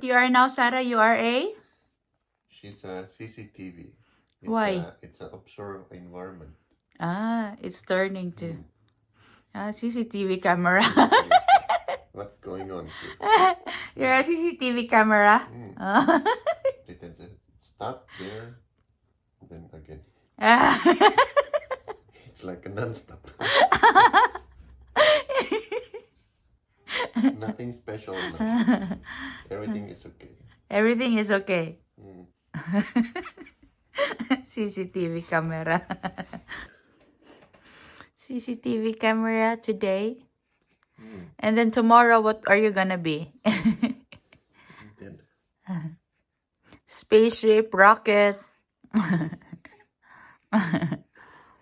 You are now, Sarah, you are a? She's a CCTV. Why? It's an observed environment. Ah, it's turning to. CCTV camera. What's going on here? You're a CCTV camera? It said, stop there, then again. It's like a non-stop. Nothing special. Everything is okay. Everything is okay. CCTV camera. CCTV camera today. And then tomorrow, what are you gonna be? Then, Spaceship, rocket.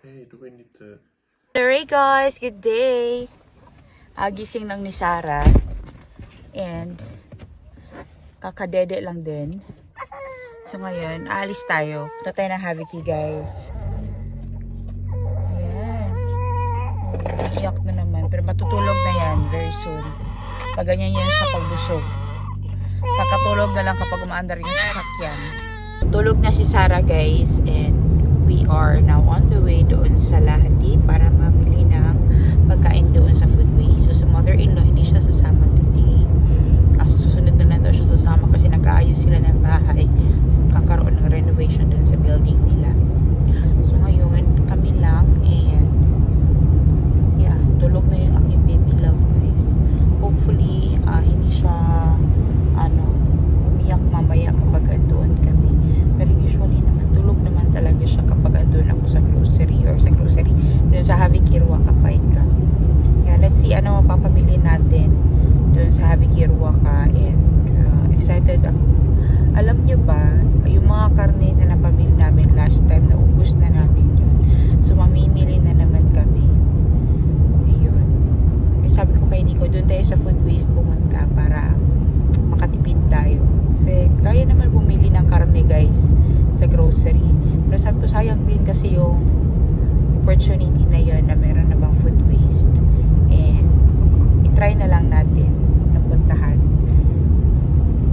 hey, do we need to... Hey guys, good day. Gising lang ni Sarah. And kakadede lang din. So ngayon, aalis tayo. Punta tayo ng Haviki, guys. Ayan. Iyak na naman. Pero matutulog na yan very soon. Pag ganyan yan sa pagbusog. Kakatulog na lang kapag umaandar yung sasakyan. Tulog na si Sarah, guys. And we are now on the way doon sa Lahati para mamili ng pagkain doon sa Foodway. So sa mother-in-law, hindi siya sasama today. Kaso susunod na lang daw siya sasama kasi nag-aayos sila ng bahay. So kakaroon ng renovation doon sa building nila. So ngayon, kami lang and yeah, tulog na yung aking baby love, guys. Hopefully, hindi siya umiyak mamaya kapag andoon kami. Pero usually naman, tulog naman talaga siya kapag andoon ako sa grocery doon sa Haviki Ruaka Paika. Yeah, let's see ano mapapamili natin doon sa Haviki Ruaka and excited ako. Alam nyo ba, yung mga karne na napamili namin last time, naubos na namin yun. So mamimili na naman kami. Ayun. Sabi ko kay Nico, doon tayo sa Foodways pumunta para makatipid tayo. Kasi kaya naman bumili ng karne, guys, sa grocery. Pero sabi ko, sayang din kasi yung opportunity na yun na meron na bang food waste. And i-try na lang natin na puntahan.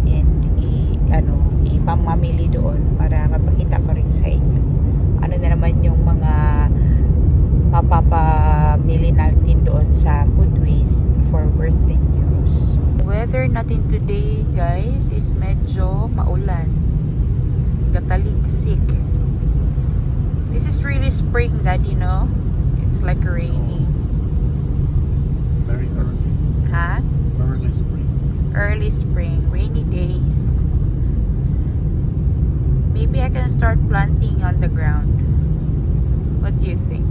And ipamamili doon para mapakita ko rin sa inyo. Ano na naman yung mga mapapamili natin doon sa food waste for worth 10 euros. Weather natin today, guys, is medyo maulan. Kataligsik. This is really spring, Dad, you know? It's like rainy. Very early. Huh? Early spring. Early spring. Rainy days. Maybe I can start planting on the ground. What do you think?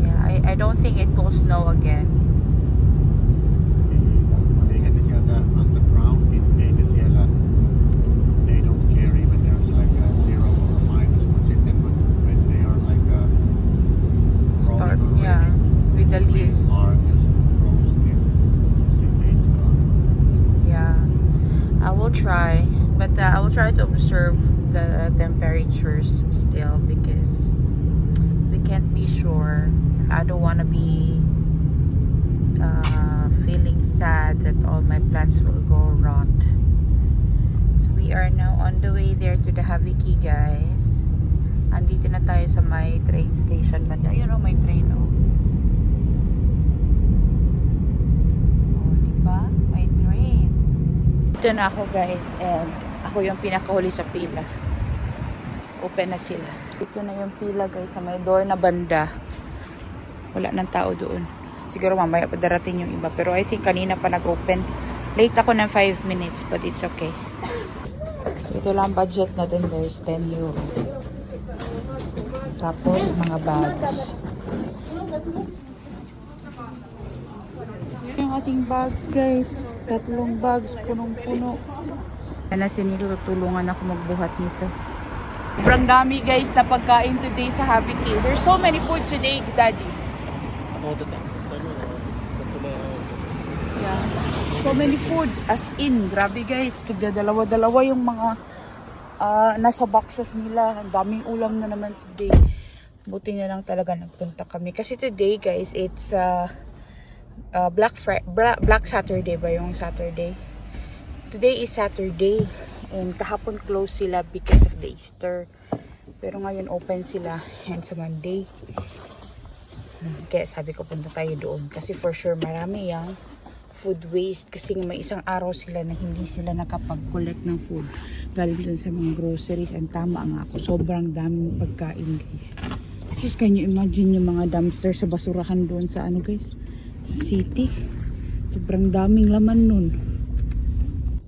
Yeah, I don't think it will snow again. On the ground in Venezuela, they don't care even there's like a 0 or a minus one second, but when they are like Start, rolling already, yeah, with the leaves. are just frozen in. It's gone. Yeah, I will try, but I will try to observe the temperatures still because we can't be sure. I don't want to be feeling sad that all my plants will go rot. So we are now on the way there to the Haviki, guys. Andito na tayo sa may train station. But ayun o, may train o. Oh, diba? May train. Dito na ako, guys, and ako yung pinakahuli sa pila. Open na sila. Dito na yung pila, guys, sa may door na banda. Wala nang tao doon. Siguro mamaya pa darating yung iba. Pero I think kanina pa nag-open. Late ako ng 5 minutes, but it's okay. Ito lang budget natin, guys. 10 euro. Tapos, mga bags. Yung ating bags, guys. 3 bags, punong-puno. Yan na sinilo, tulungan ako magbuhat nito. Sobrang dami, guys, na pagkain today sa Haviki. There's so many food today, Daddy. All the time. Yeah. So many food. As in, grabe, guys. Tigda-dalawa-dalawa yung mga nasa boxes nila. Ang daming ulam na naman today. Buti na lang talaga nagpunta kami. Kasi today, guys, it's Black Saturday ba yung Saturday? Today is Saturday and kahapon close sila because of the Easter. Pero ngayon open sila and sa Monday. Kaya sabi ko punta tayo doon kasi for sure marami yung food waste kasi may isang araw sila na hindi sila nakapag-collect ng food galing dun sa mga groceries and tama nga ako, sobrang daming pagkain guys. Just can you imagine yung mga dumpster sa basurahan doon sa ano guys, sa city, sobrang daming laman nun.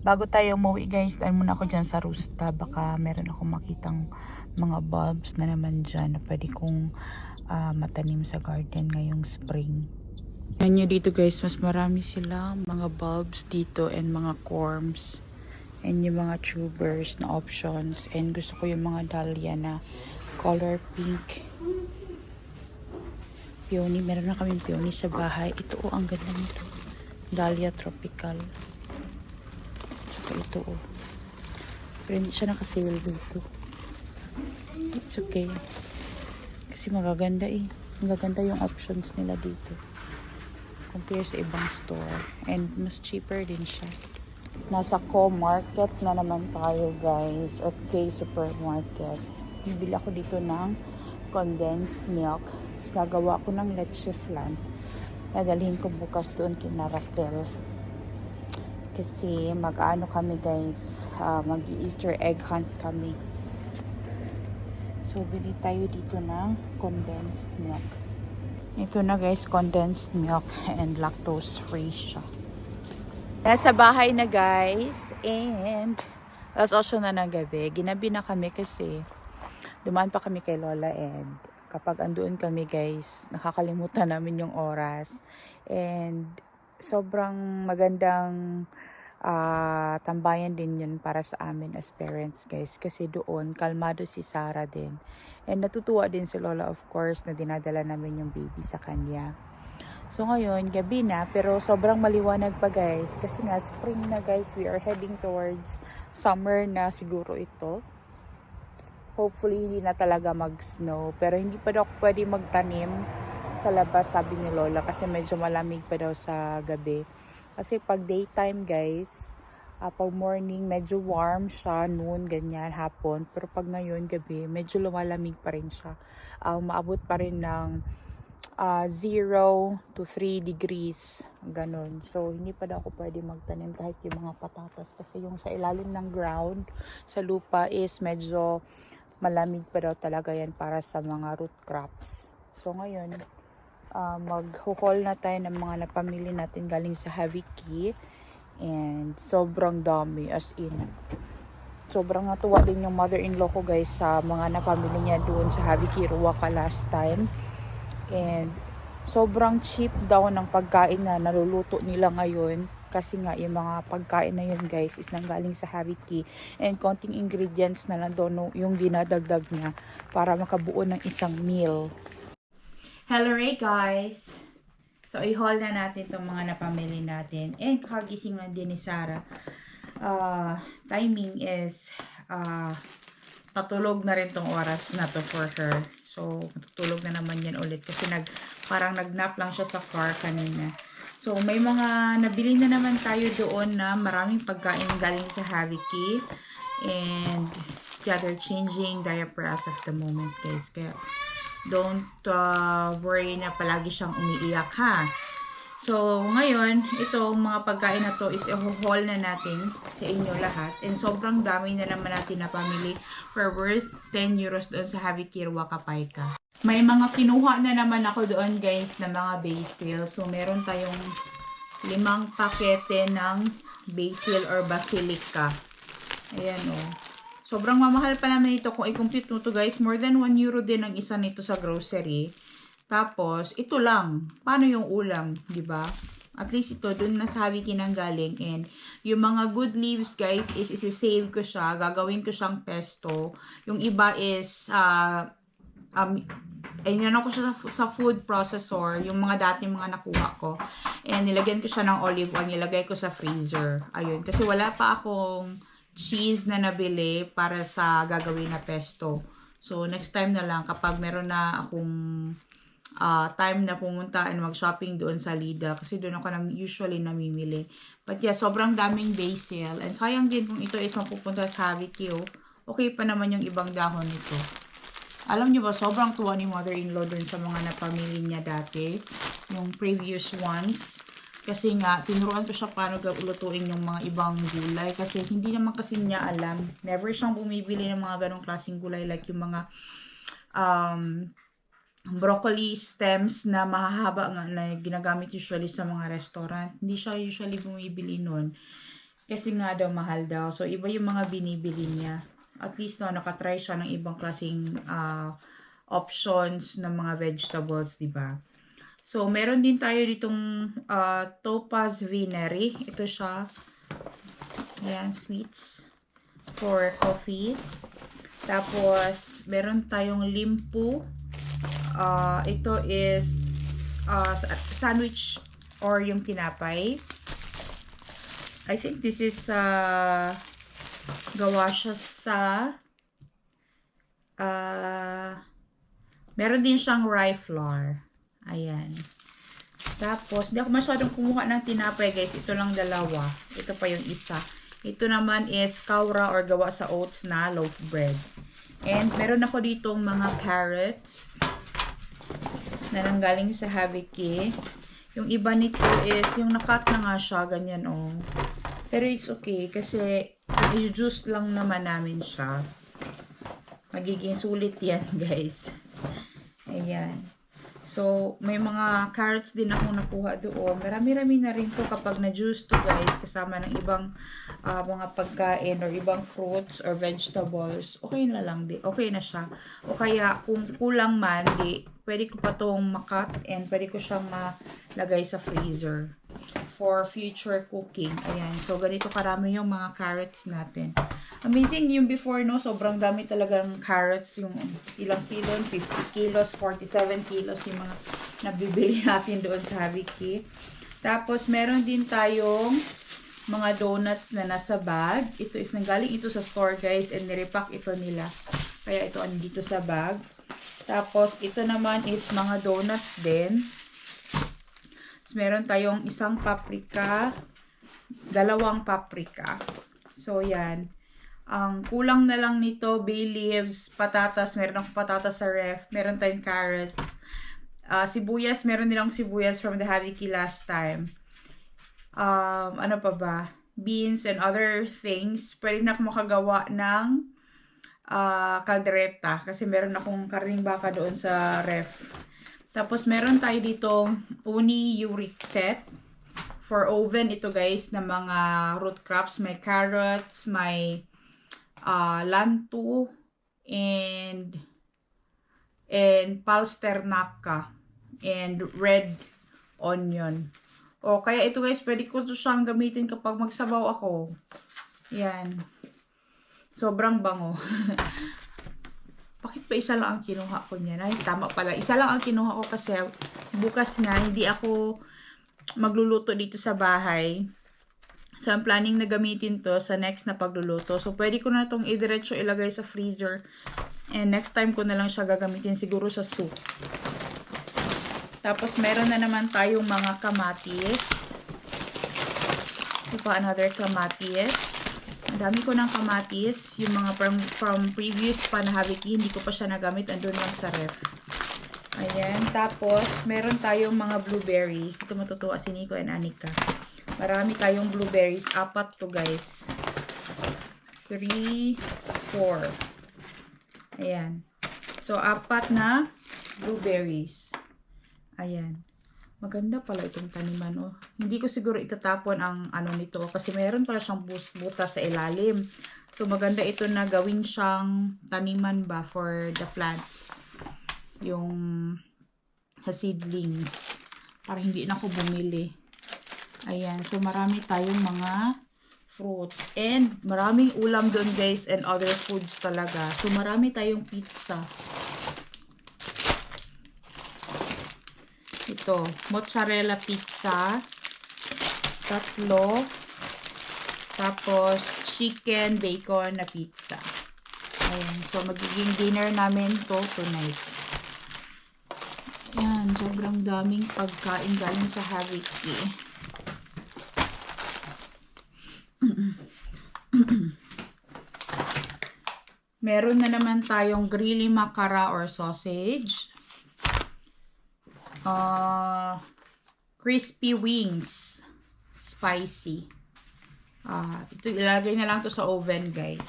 Bago tayo umuwi guys, dahil muna ako dyan sa Rusta, baka meron akong makitang mga bulbs na naman dyan na pwede kong matanim sa garden ngayong spring. Yan nyo dito guys, mas marami sila mga bulbs dito and mga corms and yung mga tubers na options, and gusto ko yung mga dahlia na color pink. Peony, meron na kaming peony sa bahay. Ito oh, ang ganda nito, dahlia tropical. Saka ito oh, pero hindi siya nakasale dito. It's okay kasi magaganda magaganda yung options nila dito compare sa ibang store and mas cheaper din siya. Nasa Co-Market na naman tayo guys, at K-Supermarket. Bibili ako dito ng condensed milk. So, gagawa ko ng leche flan. Dadalhin ko bukas doon kina Raquel. Kasi mag-ano kami guys, mag-Easter egg hunt kami. So, bili tayo dito ng condensed milk. Ito na guys, condensed milk and lactose free siya. Nasa bahay na guys, and alas 8 na ng gabi. Ginabi na kami kasi dumaan pa kami kay Lola, and kapag andoon kami guys, nakakalimutan namin yung oras. And sobrang magandang tambayan din yun para sa amin as parents guys. Kasi doon, kalmado si Sarah din. And natutuwa din si Lola of course na dinadala namin yung baby sa kanya. So ngayon, gabi na, pero sobrang maliwanag pa guys. Kasi nga, spring na guys, we are heading towards summer na siguro ito. Hopefully, hindi na talaga mag-snow. Pero hindi pa daw pwede magtanim sa labas, sabi ni Lola. Kasi medyo malamig pa daw sa gabi. Kasi pag daytime guys, pag morning, medyo warm siya, noon, ganyan, hapon. Pero pag ngayon, gabi, medyo lumalamig pa rin siya. Maabot pa rin ng 0 to 3 degrees, ganun. So, hindi pa daw ako pwede magtanim kahit yung mga patatas. Kasi yung sa ilalim ng ground, sa lupa is medyo malamig pa daw talaga yan para sa mga root crops. So, ngayon, mag-haul na tayo ng mga napamili natin galing sa Haviki. And sobrang dami, as in. Sobrang natuwa din yung mother-in-law ko guys sa mga napamili niya doon sa Haviki Ruaka last time. And sobrang cheap daw ng pagkain na naluluto nila ngayon. Kasi nga yung mga pagkain na yun guys is nanggaling sa Haviki. And konting ingredients na lang doon yung dinadagdag niya para makabuo ng isang meal. Hello Ray guys! So i-haul na natin itong mga napamili natin. And kakagising na din ni Sarah. Timing is patulog na rin tong oras na to for her. So, matutulog na naman yan ulit kasi parang nag-nap lang siya sa car kanina. So, may mga nabili na naman tayo doon na maraming pagkain galing sa Haviki. And, yeah, they're changing diaper as of the moment, guys. Kaya, don't worry na palagi siyang umiiyak, ha? So, ngayon, itong mga pagkain na to is i-haul na natin sa inyo lahat. And sobrang dami na naman natin na pamili for worth 10 euros doon sa Haviki Ruaka Paika. May mga kinuha na naman ako doon guys na mga basil. So, meron tayong 5 pakete ng basil or basilica. Ayan o. Sobrang mamahal pa naman ito kung i-complete mo to guys. More than 1 euro din ang isa nito sa grocery. Tapos, ito lang. Paano yung ulam, di ba? At least ito, dun na sa Haviki nang galing. And yung mga good leaves, guys, is isi-save ko siya. Gagawin ko siyang pesto. Yung iba is, inano ko siya sa food processor. Yung mga dating mga nakuha ko. And nilagyan ko siya ng olive oil. Nilagay ko sa freezer. Ayun. Kasi wala pa akong cheese na nabili para sa gagawin na pesto. So, next time na lang, kapag meron na akong time na pumunta and mag-shopping doon sa Lidl kasi doon ako usually namimili. But yeah, sobrang daming day sale. And sayang din kung ito is mapupunta sa Harry Q. Okay pa naman yung ibang dahon nito. Alam niyo ba, sobrang tuwa ni mother-in-law doon sa mga napamili niya dati. Yung previous ones. Kasi nga, tinuruan ko siya paano lutuin yung mga ibang gulay. Kasi hindi naman kasi niya alam. Never siyang bumibili ng mga ganong klaseng gulay. Like yung mga broccoli stems na mahahaba nga na ginagamit usually sa mga restaurant. Hindi siya usually bumibili nun. Kasi nga daw mahal daw. So, iba yung mga binibili niya. At least no, nakatry siya ng ibang klaseng options ng mga vegetables, di ba? So, meron din tayo ditong topaz venery. Ito siya. Ayan, sweets for coffee. Tapos, meron tayong limpu. Ito is sandwich or yung tinapay. I think this is gawa siya sa meron din siyang rye flour. Ayan. Tapos, hindi ako masyadong kumuha ng tinapay, guys. Ito lang dalawa. Ito pa yung isa. Ito naman is kaura or gawa sa oats na loaf bread. And meron ako ditong mga carrots na nanggaling sa Haviki. Yung iba nito is, yung nakat na nga siya, ganyan oh. Pero it's okay, kasi i-juice lang naman namin siya. Magiging sulit yan, guys. Ayan. So, may mga carrots din akong nakuha doon. Marami-rami na rin to kapag na-juice to, guys, kasama ng ibang mga pagkain or ibang fruits or vegetables. Okay na lang, okay na siya. O kaya, kung kulang man, pwede ko pa itong makat and pwede ko siyang malagay sa freezer for future cooking. Ayan. So, ganito karami yung mga carrots natin. Amazing yung before, no? Sobrang dami talagang carrots. Yung ilang kilo, 50 kilos, 47 kilos yung mga nabibili natin doon sa Haviki. Tapos, meron din tayong mga donuts na nasa bag. Ito is nanggaling ito sa store, guys, and nirepack ito nila. Kaya ito andito sa bag. Tapos, ito naman is mga donuts din. Meron tayong isang paprika, dalawang paprika. So, yan. Ang kulang na lang nito, bay leaves, patatas. Meron akong patatas sa ref. Meron tayong carrots. Sibuyas. Meron din akong sibuyas from the Haviki last time. Ano pa ba? Beans and other things. Pwede na akong makagawa ng kaldereta. Kasi meron akong karning baka doon sa ref. Tapos, meron tayo dito uni uric set for oven. Ito, guys, na mga root crops. May carrots, may lantu, and palsternaka, and red onion. O, kaya ito, guys, pwede ko ito siyang gamitin kapag magsabaw ako. Yan. Sobrang bango. Bakit pa isa lang ang kinuha ko niyan? Ay, tama pala. Isa lang ang kinuha ko kasi bukas na hindi ako magluluto dito sa bahay. So, I'm planning na gamitin to sa next na pagluluto. So, pwede ko na itong idiretso ilagay sa freezer. And next time ko na lang siya gagamitin siguro sa soup. Tapos, meron na naman tayong mga kamatis. Ito pa, another kamatis. Ang dami ko ng kamatis. Yung mga from previous pa na Haviki, hindi ko pa siya nagamit. Andun lang sa ref. Ayan. Tapos, meron tayong mga blueberries. Ito matutuwa si Nico and Anika. Marami tayong blueberries. 4 to, guys. 3, 4. Ayan. So, 4 na blueberries. Ayan. Maganda pala itong taniman, oh. Hindi ko siguro itatapon ang ano nito kasi meron pala siyang butas sa ilalim. So, maganda ito na gawin siyang taniman ba for the plants. Yung seedlings. Para hindi na ako bumili. Ayan. So, marami tayong mga fruits. And, maraming ulam doon, guys, and other foods talaga. So, marami tayong pizza. Ito, mozzarella pizza. 3. Tapos, chicken, bacon na pizza. Ayan. So, magiging dinner namin to tonight. Yan, sobrang daming pagkain galing sa Haviki. Meron na naman tayong grilly makara or sausage. Crispy wings. Spicy. Ito ilagay na lang to sa oven, guys.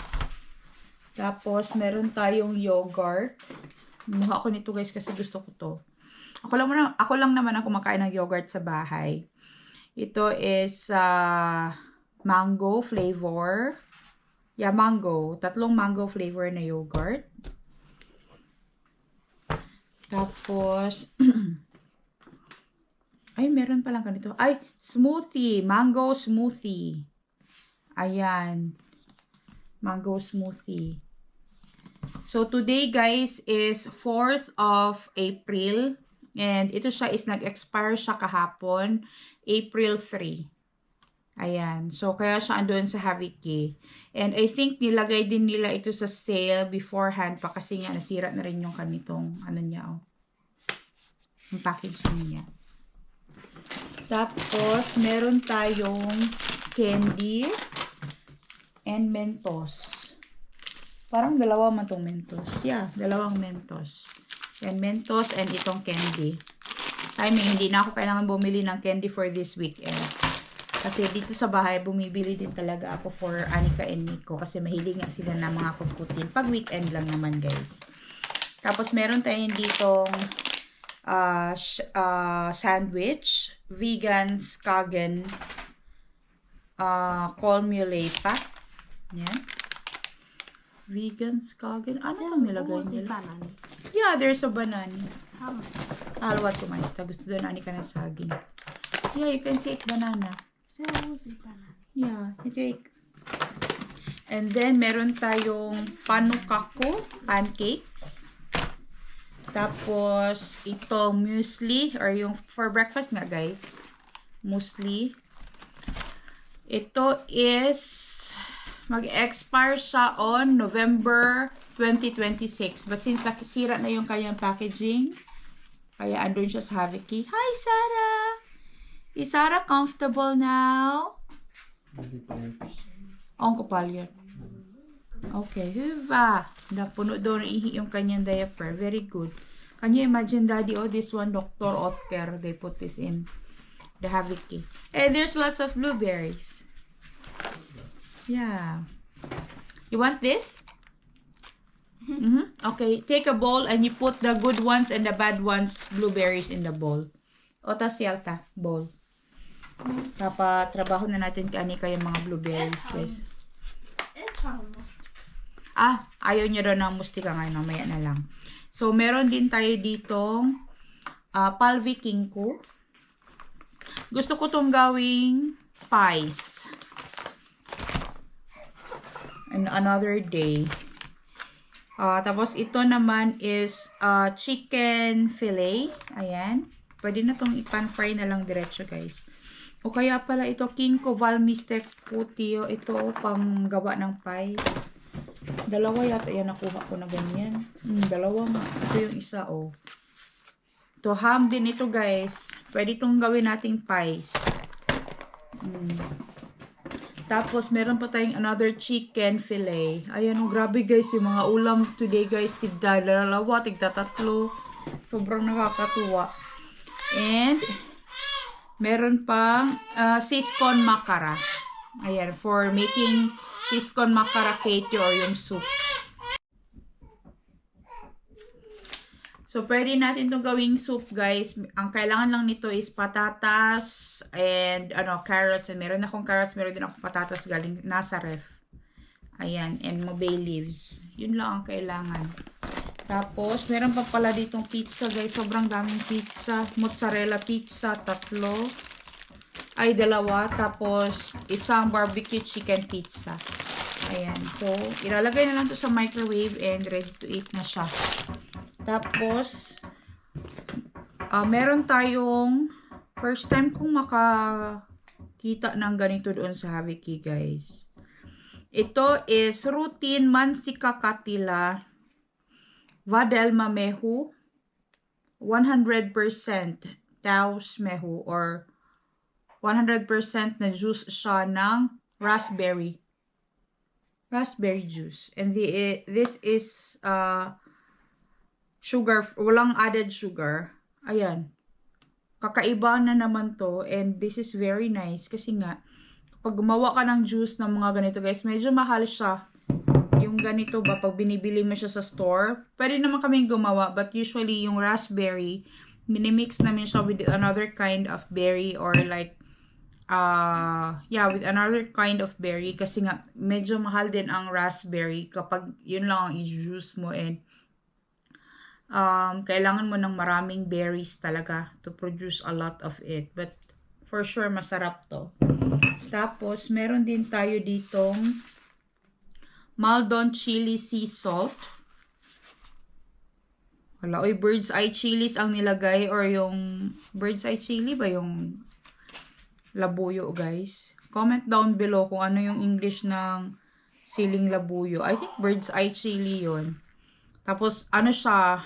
Tapos, meron tayong yogurt. Mukha ko nito, guys, kasi gusto ko to. Ako lang naman ang kumakain ng yogurt sa bahay. Ito is mango flavor. Yeah, mango. 3 mango flavor na yogurt. Tapos, ay, meron palang ganito. Ay, smoothie. Mango smoothie. Ayan. Mango smoothie. So, today, guys, is 4th of April. And ito siya is nag-expire siya kahapon, April 3. Ayan. So, kaya siya andun sa Haviki. And I think nilagay din nila ito sa sale beforehand pa kasi nga nasira na rin yung kanitong ano niya, oh. Yung packaging niya. Tapos, meron tayong candy and Mentos. Parang dalawa man tong Mentos. Yeah, dalawang Mentos. And Mentos and itong candy. I mean, hindi na ako kailangan bumili ng candy for this weekend. Kasi dito sa bahay, bumibili din talaga ako for Anika and Nico. Kasi mahilig nga sila na mga kutkutin. Pag weekend lang naman, guys. Tapos, meron tayong ditong sandwich. Vegan Skagen Colmule pack. Yan. Vegan Skagen. Ano lang nilagay nila? Yeah, there's a banana. I'll what to my gusto doon Anika na saging. Yeah, you can take banana. Yeah, you take. And then, meron tayong panukako, pancakes. Tapos, ito, muesli, or yung for breakfast nga, guys. Muesli. Ito is, mag-expire siya on November 2026. But since nakisira na yung kanyang packaging, kaya andun siya sa Haviki. Hi, Sarah! Is Sarah comfortable now? Ang kapal yan. Okay, huva. Napuno doon ihi yung kanyang diaper. Very good. Can you imagine, Daddy? Oh, this one, Dr. Otker. They put this in the Haviki. And there's lots of blueberries. Yeah. You want this? Okay, take a bowl and you put the good ones and the bad ones, blueberries in the bowl. Ota sialta, bowl. Trabaho na natin kay Anika yung mga blueberries, guys. Ayaw niya daw ng mustika ngayon, mamaya na lang. So, meron din tayo ditong Palvi Kingko. Gusto ko tong gawing pies. And another day. Tapos, ito naman is chicken fillet. Ayan. Pwede na tong ipan-fry na lang diretso, guys. O kaya pala ito, Kingko Valmistek Putio. Ito, pang gawa ng pies. Dalawa yata yan nakuha ko na ganyan. Dalawa nga. Ito yung isa, oh. Ito, ham din ito, guys. Pwede itong gawin nating pies. Tapos, meron pa tayong another chicken fillet. Ayan, oh, grabe, guys. Yung mga ulam today, guys. Tigda dalawa, tigda tatlo. Sobrang nakakatuwa. And, meron pang siskon makara. Ayan, for making siskon makara cake or yung soup. So, pwede natin itong gawing soup, guys. Ang kailangan lang nito is patatas and carrots. And meron akong carrots, meron din akong patatas galing nasa ref. Ayan, and bay leaves. Yun lang ang kailangan. Tapos, meron pa pala ditong pizza, guys. Sobrang daming pizza. Mozzarella pizza, 3. Ay, 2. Tapos, isang barbecue chicken pizza. Ayan. So, ilalagay na lang to sa microwave and ready to eat na siya. Tapos, meron tayong first time kong makakita ng ganito doon sa Haviki, guys. Ito is routine mansika katila Vadel Mamehu 100% Taos Mehu or 100% na juice siya ng raspberry juice. And this is sugar, walang added sugar. Ayan. Kakaiba na naman to, and this is very nice kasi nga pag gumawa ka ng juice ng mga ganito guys, medyo mahal siya. Yung ganito ba, pag binibili mo siya sa store, pwede naman kaming gumawa, but usually yung raspberry, minimix namin siya with another kind of berry or like, with another kind of berry kasi nga medyo mahal din ang raspberry kapag yun lang ang i-juice mo, and kailangan mo ng maraming berries talaga to produce a lot of it. But for sure, masarap to. Tapos, meron din tayo ditong Maldon Chili Sea Salt. Wala, oy, bird's eye chilies ang nilagay, or yung bird's eye chili ba yung labuyo, guys? Comment down below kung ano yung English ng siling labuyo. I think bird's eye chili yun. Tapos, ano siya,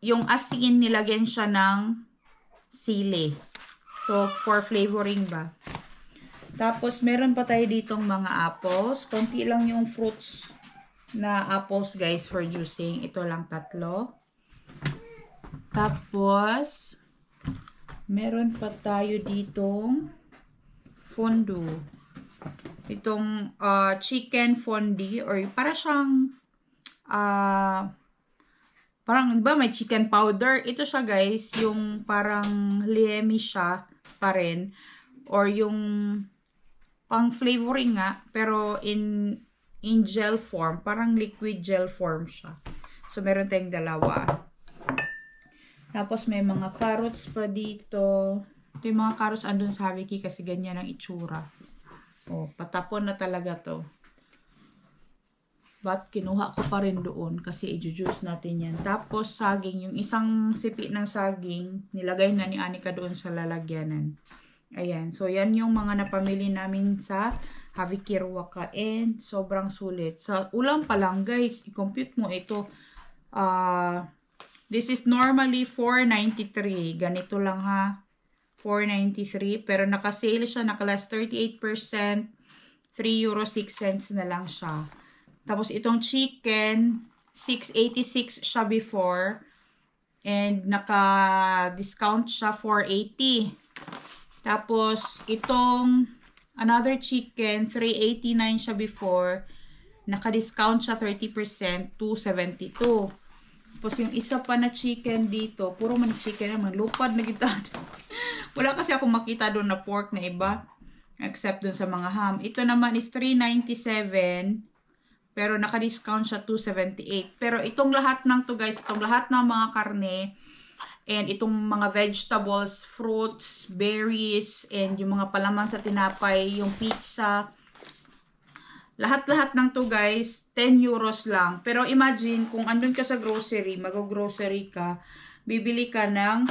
yung asin, nilagyan siya ng sili. So, for flavoring ba. Tapos, meron pa tayo ditong mga apples. Konti lang yung fruits na apples, guys, for juicing. Ito lang 3. Tapos, meron pa tayo ditong fondue. Itong chicken fondue, or para siyang parang, diba, may chicken powder. Ito siya, guys, yung parang liemi siya pa rin. Or yung pang flavoring nga, pero in gel form. Parang liquid gel form siya. So, meron tayong dalawa. Tapos, may mga carrots pa dito. Ito yung mga carrots andun sa Haviki kasi ganyan ang itsura. Oh, patapon na talaga to. But kinuha ko pa rin doon kasi i-juice natin yan. Tapos saging, yung isang sipi ng saging, nilagay na ni Anika doon sa lalagyanan. Ayan. So yan yung mga napamili namin sa Haviki Ruaka, and sobrang sulit. Sa ulam pa lang, guys, i-compute mo ito. This is normally $4.93. Ganito lang ha. $4.93. Pero naka-sale siya, naka-last 38%. €3.06 na lang siya. Tapos itong chicken, $6.86 siya before. And naka-discount siya $4.80. Tapos itong another chicken, $3.89 siya before. Naka-discount siya 30%, $2.72. Tapos yung isa pa na chicken dito, puro man chicken naman, lupad na kita. Wala kasi akong makita doon na pork na iba, except doon sa mga ham. Ito naman is $3.97, pero naka-discount siya $2.78. Pero itong lahat ng to, guys, itong lahat ng mga karne, and itong mga vegetables, fruits, berries, and yung mga palaman sa tinapay, yung pizza, lahat-lahat ng to, guys, €10 lang. Pero imagine, kung andun ka sa grocery, mag-grocery ka, bibili ka ng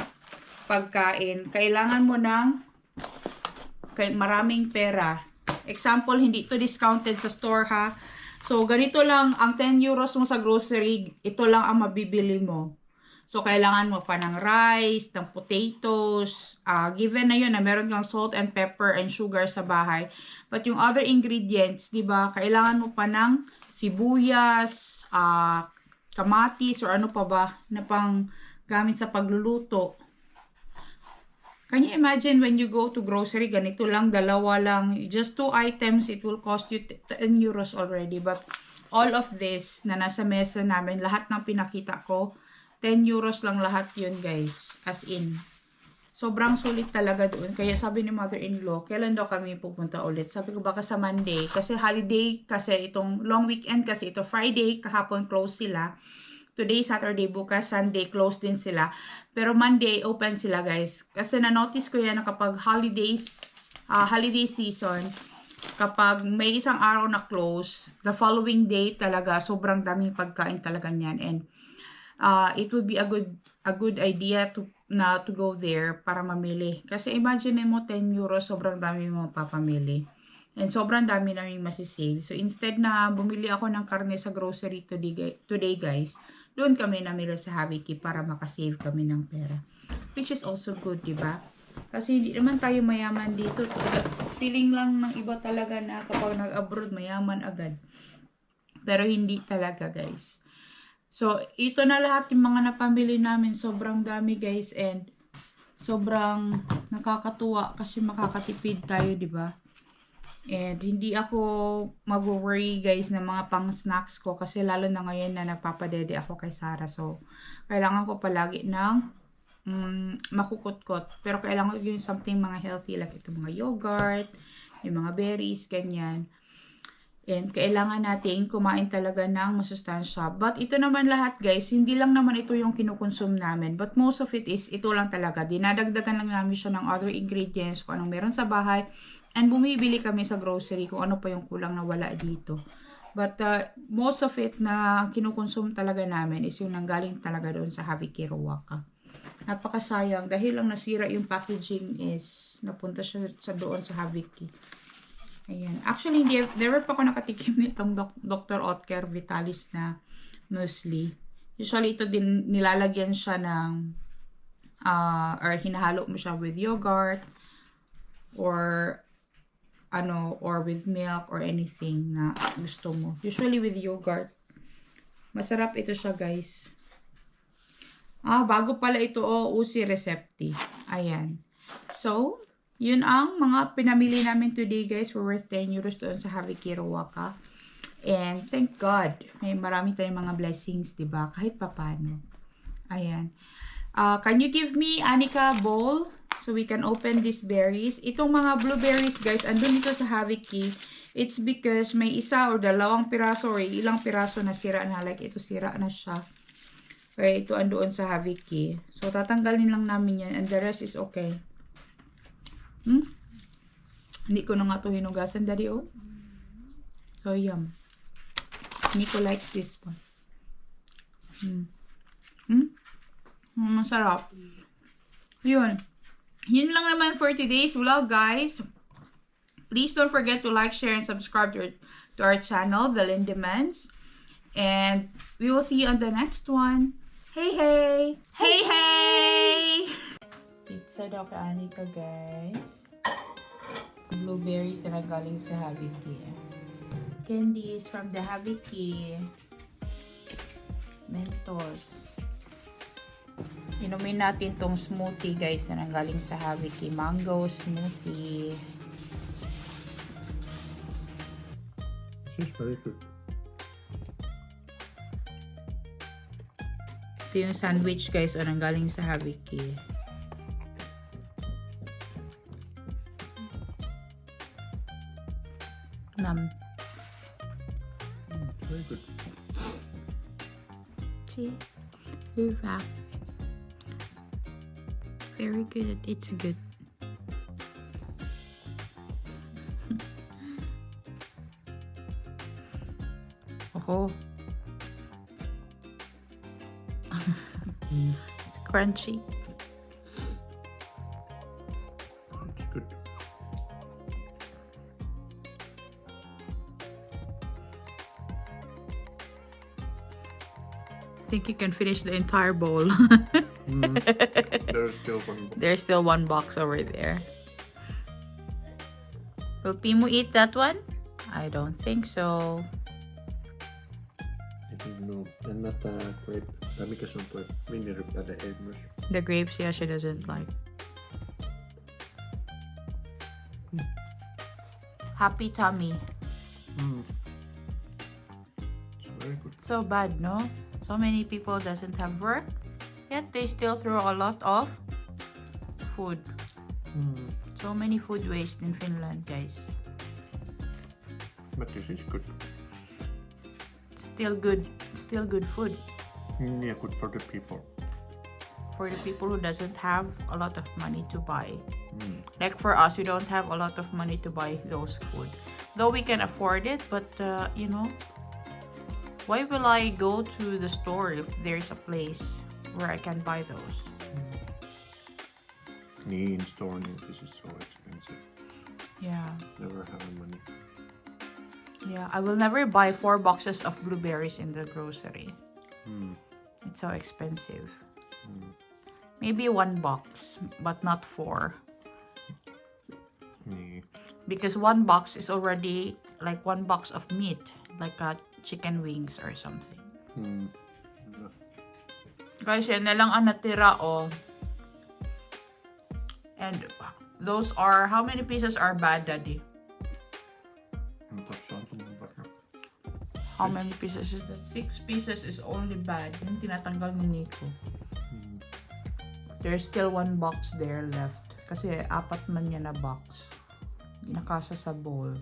pagkain, kailangan mo ng maraming pera. Example, hindi ito discounted sa store, ha. So, ganito lang, ang €10 mo sa grocery, ito lang ang mabibili mo. So, kailangan mo pa ng rice, ng potatoes, given na yun na meron kang salt and pepper and sugar sa bahay. But yung other ingredients, di ba, kailangan mo pa ng sibuyas, kamatis, or ano pa ba, na pang gamit sa pagluluto. Can you imagine when you go to grocery, ganito lang, dalawa lang, just 2 items, it will cost you €10 already. But all of this na nasa mesa namin, lahat ng pinakita ko, €10 lang lahat yun, guys. As in. Sobrang sulit talaga doon. Kaya sabi ni mother-in-law, kailan daw kami pupunta ulit? Sabi ko baka sa Monday. Kasi holiday, kasi itong long weekend, kasi ito Friday, kahapon close sila. Today, Saturday, bukas, Sunday, close din sila. Pero Monday, open sila, guys. Kasi na-notice ko yan na kapag holiday season, kapag may isang araw na close, the following day talaga, sobrang daming pagkain talaga niyan. And it would be a good idea to go there para mamili. Kasi imagine mo €10, sobrang dami mo papamili. And sobrang dami namin masisave. So instead na bumili ako ng karne sa grocery today, guys, doon kami namili sa Haviki para makasave kami ng pera. Which is also good, di ba? Kasi hindi naman tayo mayaman dito. Feeling lang ng iba talaga na kapag nag-abroad, mayaman agad. Pero hindi talaga, guys. So, ito na lahat yung mga napamili namin. Sobrang dami, guys. And sobrang nakakatuwa kasi makakatipid tayo, di ba? And hindi ako mag-worry, guys, ng mga pang-snacks ko. Kasi lalo na ngayon na nagpapadede ako kay Sarah. So, kailangan ko palagi ng makukot-kot. Pero kailangan ko yung something mga healthy. Like ito mga yogurt, yung mga berries, ganyan. And kailangan natin kumain talaga ng masustansya. But ito naman lahat, guys, hindi lang naman ito yung kinukonsume namin. But most of it is, ito lang talaga. Dinadagdagan lang namin siya ng other ingredients, kung anong meron sa bahay. And bumibili kami sa grocery kung ano pa yung kulang na wala dito. But most of it na kinukonsume talaga namin is yung nanggaling talaga doon sa Haviki Ruaka. Napakasayang. Dahil lang nasira yung packaging is napunta siya sa doon sa Haviki. Ayan. Actually, never pa ako nakatikim nitong Dr. Oetker Vitalis na muesli. Usually, ito din nilalagyan siya ng or hinahalo mo siya with yogurt or with milk or anything na gusto mo. Usually with yogurt. Masarap ito siya, guys. Bago pala ito, Usi Recepti. Ayan. So, yun ang mga pinamili namin today, guys, for worth 10 euros doon sa Haviki Ruaka. And thank God, may marami tayong mga blessings, diba? Kahit papano. Ayan. Can you give me, Anika, bowl so we can open these berries? Itong mga blueberries, guys, andun dito sa Haviki. It's because may isa or dalawang piraso or ilang piraso na sira na. Like, ito sira na siya. Kaya ito andoon sa Haviki. So, tatanggalin lang namin yan and the rest is okay. Hindi ko na nga ito hinugasan, Daddy, oh. So, yum. Nico likes this one. Masarap. Yun. Yun lang naman for today's vlog, guys. Please don't forget to like, share, and subscribe to our channel, The Lindemans. And we will see you on the next one. Hey, hey! Hey, hey! Pizza daw kay Anika, guys. Blueberries na galing sa Haviki. Candies from the Haviki. Mentos. Inumin natin tong smoothie, guys, na nanggaling sa Haviki. Mango smoothie. This is very good. Ito yung sandwich, guys, o nanggaling sa Haviki. Very good. See? Hurrah. Very good. It's good. Oh. It's crunchy. It's good. I think you can finish the entire bowl. There's still one box. There's still one box over there. Will Pimu eat that one? I don't think so. I don't know. I'm not quite. Because I'm quite winner about the egg mush. The grapes, yeah, she doesn't like. Happy tummy. It's very good. So bad, no? So many people doesn't have work, yet they still throw a lot of food. So many food waste in Finland, guys. But this is good. Still good food. Yeah, good for the people. For the people who doesn't have a lot of money to buy. Like for us, we don't have a lot of money to buy those food. Though we can afford it, but you know, why will I go to the store if there's a place where I can buy those? In store, this is so expensive. Yeah. Never have money. Yeah, I will never buy 4 boxes of blueberries in the grocery. It's so expensive. Mm. Maybe 1 box, but not 4. Nee. Because 1 box is already like 1 box of meat, like chicken wings or something. Mm. Guys, yan na lang ang natira, oh. And those are, how many pieces are bad, Daddy? How many pieces is that? 6 pieces is only bad. Yung tinatanggal ni Nico. Mm. There's still 1 box there left. Kasi 4 man niya na box. Hindi nakasya sa bowl.